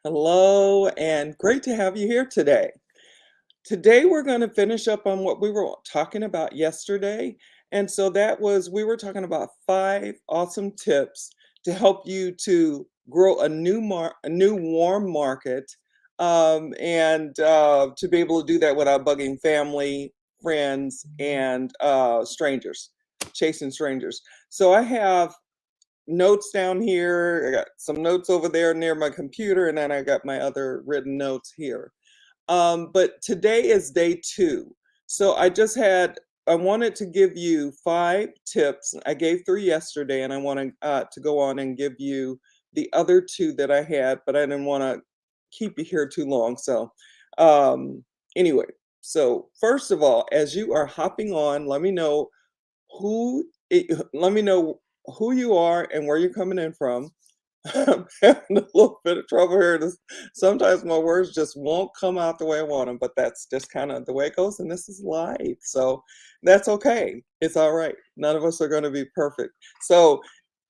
Hello, and great to have you here today. Today, we're going to finish up on what we were talking about yesterday. And so that was, we were talking about 5 awesome tips to help you to grow a new warm market, and to be able to do that without bugging family, friends, and strangers, chasing strangers. So I have notes down here. I got some notes over there near my computer, and then I got my other written notes here. But today is day 2. So I wanted to give you 5 tips. I gave 3 yesterday, and I wanted to go on and give you the other 2 that I had, but I didn't want to keep you here too long. So, um, anyway, so first of all, as you are hopping on, let me know who you are and where you're coming in from. I'm having a little bit of trouble here. Sometimes my words just won't come out the way I want them, but that's just kind of the way it goes. And this is life. So that's okay. It's all right. None of us are going to be perfect. So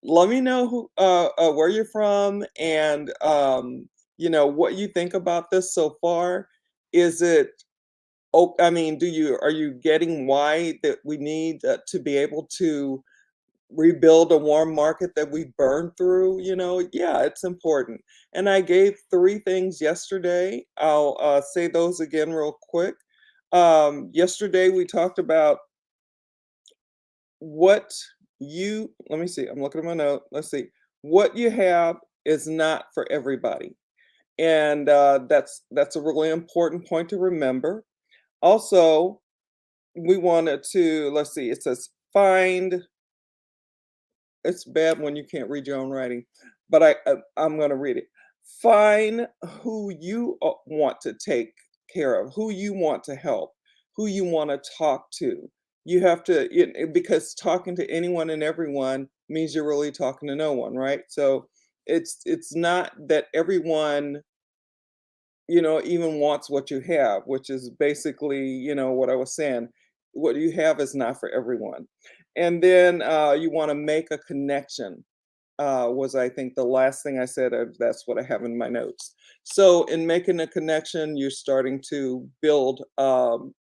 let me know where you're from and what you think about this so far. Is it, oh, I mean, are you getting why that we need to be able to rebuild a warm market that we burned through? Yeah, it's important. And I gave 3 things yesterday. I'll say those again real quick. Yesterday we talked about what let me see, I'm looking at my note. Let's see. What you have is not for everybody. And that's a really important point to remember. Also, we wanted to, let's see, it says find. It's bad when you can't read your own writing, but I'm gonna read it. Find who you want to take care of, who you want to help, who you want to talk to. You have to, because talking to anyone and everyone means you're really talking to no one, right? So it's not that everyone, even wants what you have, which is basically, what I was saying. What you have is not for everyone. And then you want to make a connection, was I think the last thing I said. That's what I have in my notes. So in making a connection, you're starting to build, some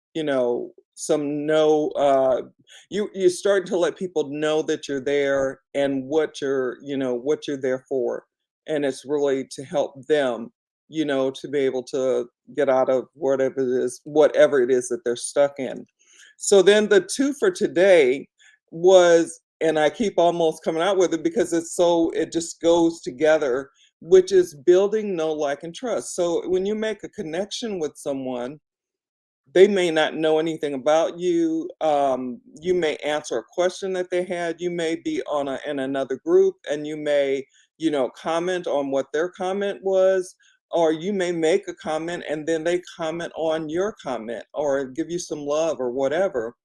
know. You're starting to let people know that you're there and what you're there for, and it's really to help them, to be able to get out of whatever it is that they're stuck in. So then the 2 for today was, and I keep almost coming out with it because it just goes together, which is building know, like, and trust. So when you make a connection with someone, they may not know anything about you. You may answer a question that they had. You may be in another group, and you may, comment on what their comment was, or you may make a comment and then they comment on your comment or give you some love or whatever.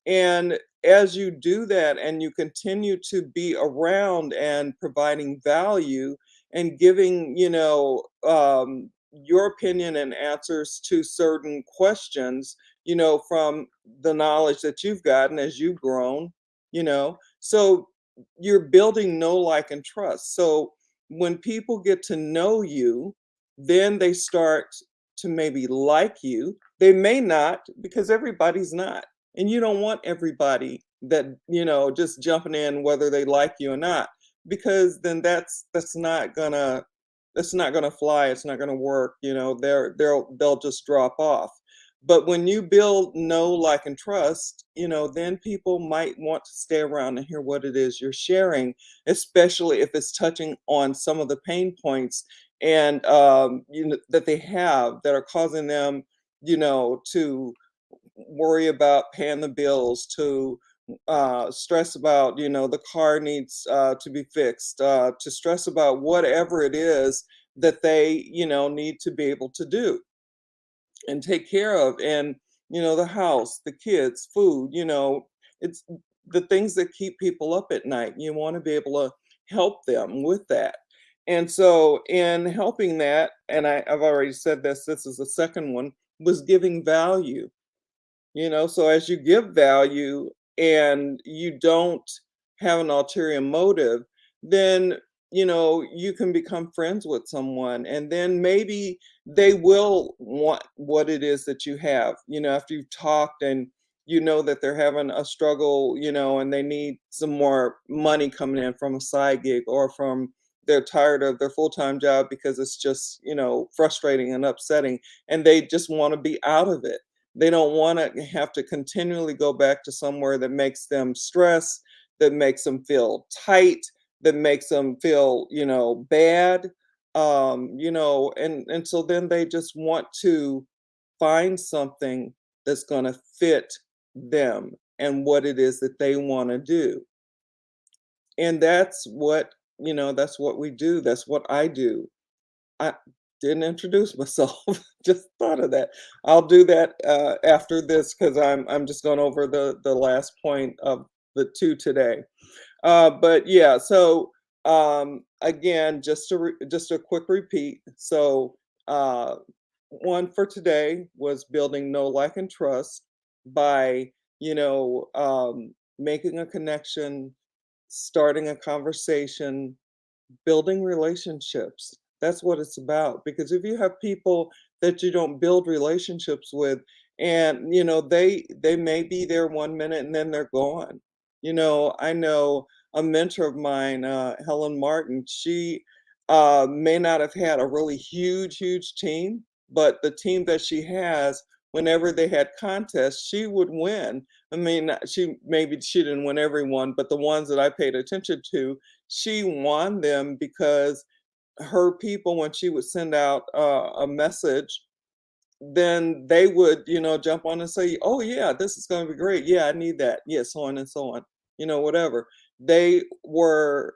And as you do that and you continue to be around and providing value and giving, your opinion and answers to certain questions, from the knowledge that you've gotten as you've grown, so you're building know, like, and trust. So when people get to know you, then they start to maybe like you. They may not, because everybody's not, and you don't want everybody that, just jumping in whether they like you or not, because then that's not gonna fly. It's not gonna work. They'll just drop off. But when you build know, like, and trust, then people might want to stay around and hear what it is you're sharing, especially if it's touching on some of the pain points and that they have that are causing them, to worry about paying the bills, to stress about, the car needs to be fixed, to stress about whatever it is that they, need to be able to do and take care of. And, the house, the kids, food, it's the things that keep people up at night. You want to be able to help them with that. And so, in helping that, and I've already said this is the second one, was giving value. So as you give value and you don't have an ulterior motive, then you can become friends with someone, and then maybe they will want what it is that you have, after you've talked and you know that they're having a struggle, and they need some more money coming in from a side gig or from they're tired of their full-time job because it's just, frustrating and upsetting, and they just want to be out of it. They don't want to have to continually go back to somewhere that makes them stress, that makes them feel tight, that makes them feel, bad. And so then they just want to find something that's going to fit them and what it is that they want to do. And that's what we do. That's what I do. I didn't introduce myself. Just thought of that. I'll do that after this because I'm just going over the last point of the two today. But yeah, so again, just a quick repeat. So uh, one for today was building know, like, and trust by making a connection, starting a conversation, building relationships. That's what it's about. Because if you have people that you don't build relationships with, and they may be there 1 minute and then they're gone. I know a mentor of mine, Helen Martin. She may not have had a really huge team, but the team that she has, whenever they had contests, she would win. I mean, she didn't win every one, but the ones that I paid attention to, she won them because her people, when she would send out a message, then they would, jump on and say, "Oh yeah, this is going to be great. Yeah, I need that. Yeah, so on and so on. Whatever." They were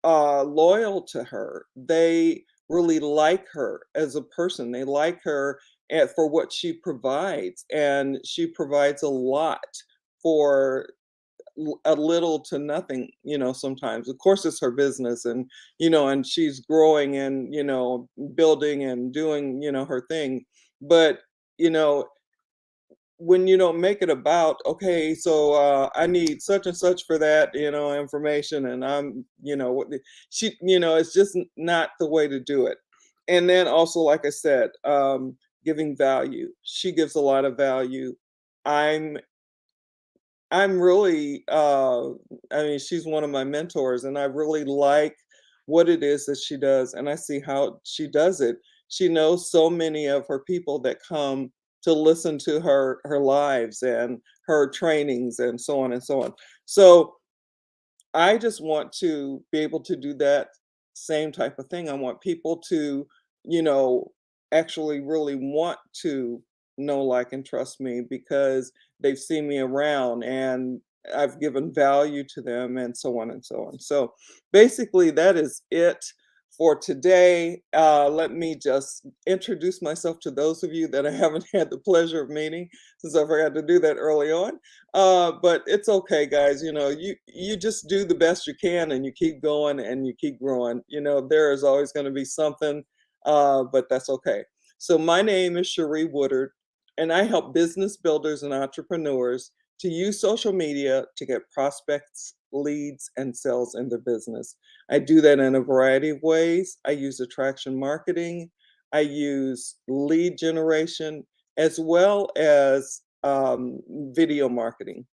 loyal to her. They really like her as a person. They like her for what she provides, and she provides a lot for a little to nothing, sometimes. Of course, it's her business, and she's growing and, building and doing, her thing. But, you know, when you don't make it about, okay, so I need such and such for that, information, and it's just not the way to do it. And then also, like I said, giving value. She gives a lot of value. I'm I'm really, I mean, she's one of my mentors, and I really like what it is that she does, and I see how she does it. She knows so many of her people that come to listen to her lives and her trainings and so on and so on. So I just want to be able to do that same type of thing. I want people to, you know, actually really want to know, like, and trust me because they've seen me around and I've given value to them and so on and so on. So basically, that is it for today. Let me just introduce myself to those of you that I haven't had the pleasure of meeting since I forgot to do that early on. But it's okay, guys. You just do the best you can, and you keep going, and you keep growing. There is always going to be something, but that's okay. So my name is Cherie Woodard, and I help business builders and entrepreneurs to use social media to get prospects, leads, and sales in their business. I do that in a variety of ways. I use attraction marketing. I use lead generation as well as video marketing.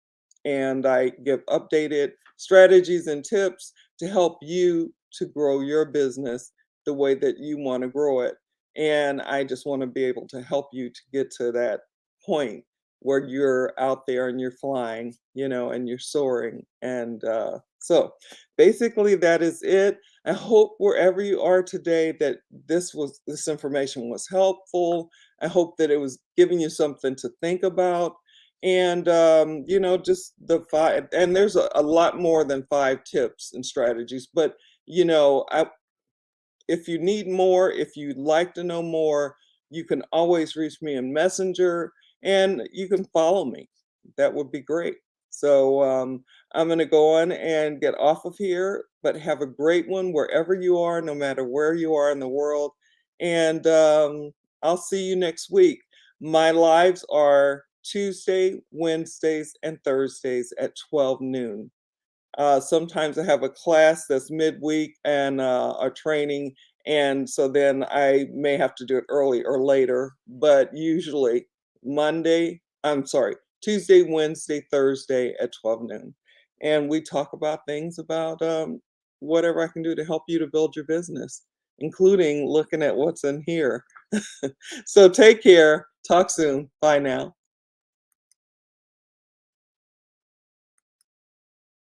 And I give updated strategies and tips to help you to grow your business the way that you want to grow it. And I just want to be able to help you to get to that point where you're out there and you're flying, and you're soaring. And so basically, that is it. I hope wherever you are today that this information was helpful. I hope that it was giving you something to think about. And just the five, and there's a lot more than five tips and strategies, but if you need more, if you'd like to know more, you can always reach me in Messenger, and you can follow me. That would be great. So I'm going to go on and get off of here, but have a great one wherever you are, no matter where you are in the world. And I'll see you next week. My lives are Tuesday, Wednesdays, and Thursdays at 12 noon. Sometimes I have a class that's midweek and a training, and so then I may have to do it early or later, but usually I'm sorry, Tuesday, Wednesday, Thursday at 12 noon. And we talk about things about whatever I can do to help you to build your business, including looking at what's in here. So take care. Talk soon. Bye now.